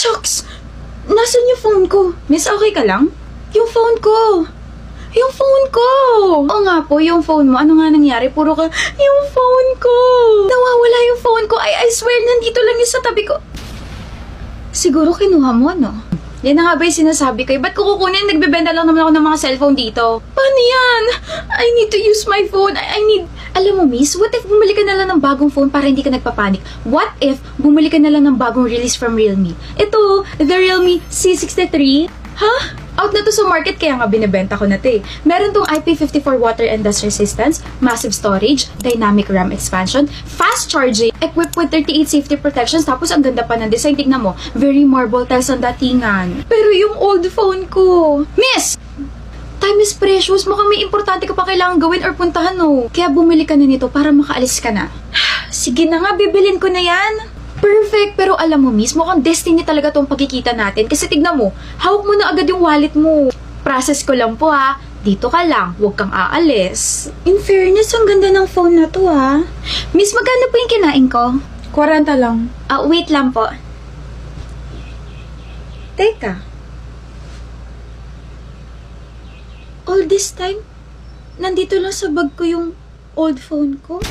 Shucks! Nasaan yung phone ko? Miss, okay ka lang? Yung phone ko! Yung phone ko! Oo nga po, yung phone mo. Ano nga nangyari? Puro ka, yung phone ko! Nawawala yung phone ko. I swear, nandito lang yun sa tabi ko. Siguro kinuha mo, no? Yan na nga ba yung sinasabi ko? Ba't ko kukunin? Nagbebenta lang naman ako ng mga cellphone dito. Paano yan? I need to use my phone. I need... Alam mo, miss, what if bumili ka na lang ng bagong phone para hindi ka nagpapanik? What if bumili ka na lang ng bagong release from Realme? Ito, the Realme C63. Ha? Out na to sa market kaya nga binibenta ko na to eh. Meron tong IP54 water and dust resistance, massive storage, dynamic RAM expansion, fast charging, equipped with 38 safety protections, tapos ang ganda pa ng design. Tignan mo, very marble tiles ang datingan. Pero yung old phone ko... Miss! Time is precious. Mukhang may importante ka pa kailangan gawin or puntahan, no? Kaya bumili ka na nito para makaalis ka na. Sige na nga, bibilin ko na yan. Perfect! Pero alam mo, miss, mukhang destiny talaga tong pagkikita natin. Kasi tignan mo, hawak mo na agad yung wallet mo. Process ko lang po, ha. Dito ka lang, huwag kang aalis. In fairness, ang ganda ng phone na to, ha. Miss, magkano po yung kinain ko? 40 lang. Wait lang po. Teka. All this time, nandito lang sa bag ko yung old phone ko?